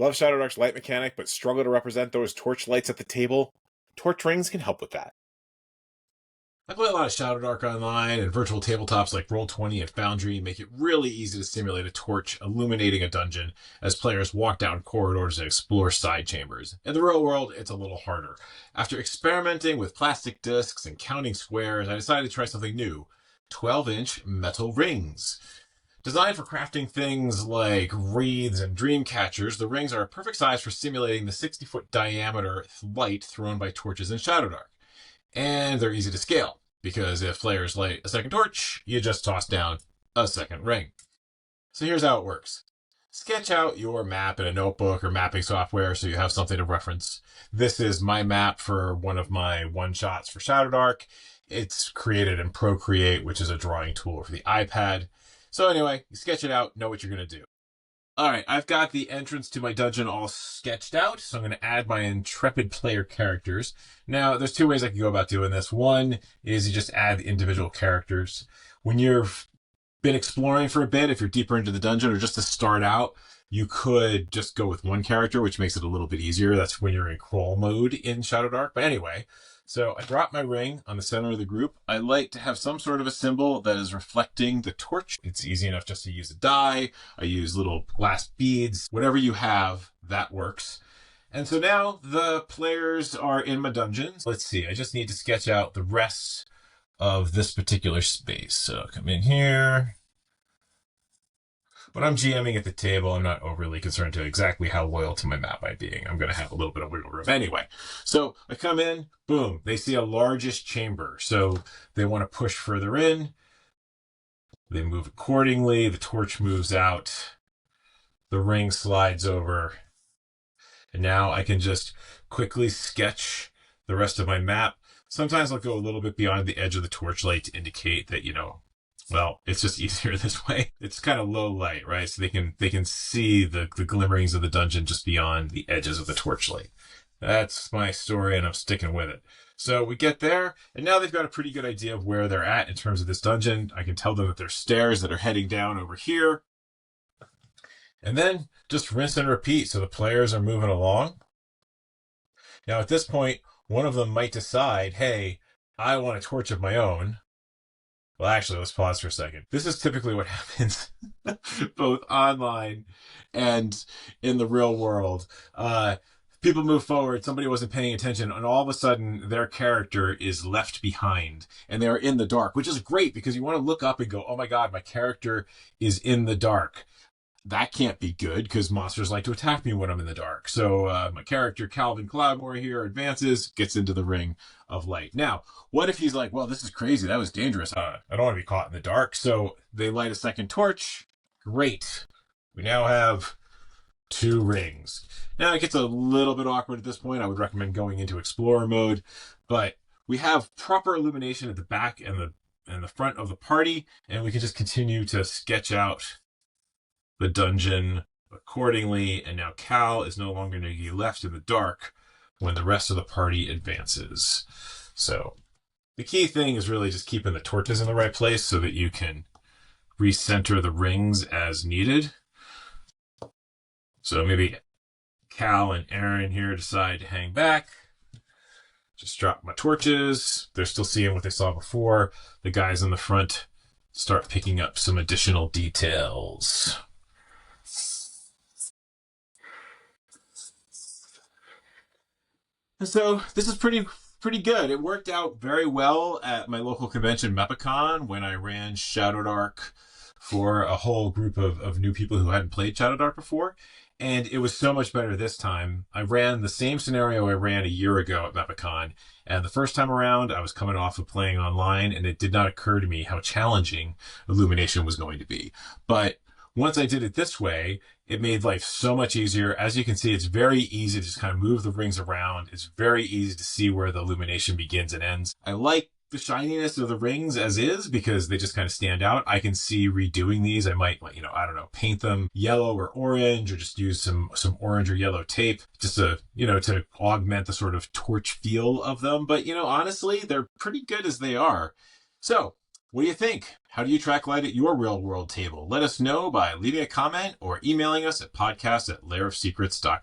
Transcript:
Love Shadowdark's light mechanic, but struggle to represent those torch lights at the table? Torch rings can help with that. I play a lot of Shadowdark online, and virtual tabletops like Roll20 and Foundry make it really easy to simulate a torch illuminating a dungeon as players walk down corridors and explore side chambers. In the real world, it's a little harder. After experimenting with plastic discs and counting squares, I decided to try something new: 12-inch metal rings. Designed for crafting things like wreaths and dream catchers, the rings are a perfect size for simulating the 60-foot diameter light thrown by torches in Shadowdark. And they're easy to scale, because if players light a second torch, you just toss down a second ring. So here's how it works. Sketch out your map in a notebook or mapping software so you have something to reference. This is my map for one of my one-shots for Shadowdark. It's created in Procreate, which is a drawing tool for the iPad. So anyway, you sketch it out, know what you're going to do. All right, I've got the entrance to my dungeon all sketched out, so I'm going to add my intrepid player characters. Now, there's two ways I can go about doing this. One is you just add the individual characters. When you've been exploring for a bit, if you're deeper into the dungeon or just to start out, you could just go with one character, which makes it a little bit easier. That's when you're in crawl mode in Shadowdark. But anyway, so I drop my ring on the center of the group. I like to have some sort of a symbol that is reflecting the torch. It's easy enough just to use a die. I use little glass beads. Whatever you have, that works. And so now the players are in my dungeons. Let's see, I just need to sketch out the rest of this particular space. So come in here. When I'm GMing at the table, I'm not overly concerned to exactly how loyal to my map I'm being. I'm going to have a little bit of wiggle room anyway. So I come in, boom, they see a largest chamber. So they want to push further in. They move accordingly. The torch moves out. The ring slides over. And now I can just quickly sketch the rest of my map. Sometimes I'll go a little bit beyond the edge of the torchlight to indicate that, well, it's just easier this way. It's kind of low light, right? So they can see the glimmerings of the dungeon just beyond the edges of the torchlight. That's my story, and I'm sticking with it. So we get there, and now they've got a pretty good idea of where they're at in terms of this dungeon. I can tell them that there's stairs that are heading down over here. And then just rinse and repeat, so the players are moving along. Now at this point, one of them might decide, hey, I want a torch of my own. Well, actually, let's pause for a second. This is typically what happens both online and in the real world. People move forward, somebody wasn't paying attention, and all of a sudden their character is left behind and they're in the dark, which is great because you want to look up and go, oh my God, my character is in the dark. That can't be good because monsters like to attack me when I'm in the dark. So my character, Calvin Cloudmore here, advances, gets into the ring of light. Now, what if he's like, well, this is crazy. That was dangerous. I don't want to be caught in the dark. So they light a second torch. Great. We now have 2 rings. Now it gets a little bit awkward at this point. I would recommend going into Explorer mode. But we have proper illumination at the back and the front of the party. And we can just continue to sketch out the dungeon accordingly, and now Cal is no longer going to be left in the dark when the rest of the party advances. So the key thing is really just keeping the torches in the right place so that you can recenter the rings as needed. So maybe Cal and Aaron here decide to hang back. Just drop my torches. They're still seeing what they saw before. The guys in the front start picking up some additional details. So this is pretty good. It worked out very well at my local convention, Mepicon, when I ran Shadowdark for a whole group of new people who hadn't played Shadowdark before. And it was so much better this time. I ran the same scenario I ran a year ago at Mepicon. And the first time around, I was coming off of playing online, and it did not occur to me how challenging Illumination was going to be. But once I did it this way, it made life so much easier. As you can see, it's very easy to just kind of move the rings around. It's very easy to see where the illumination begins and ends. I like the shininess of the rings as is because they just kind of stand out. I can see redoing these. I might, I don't know, paint them yellow or orange, or just use some orange or yellow tape just to, to augment the sort of torch feel of them. But, honestly, they're pretty good as they are. So What do you think? How do you track light at your real world table? Let us know by leaving a comment or emailing us at podcast@lairofsecrets.com.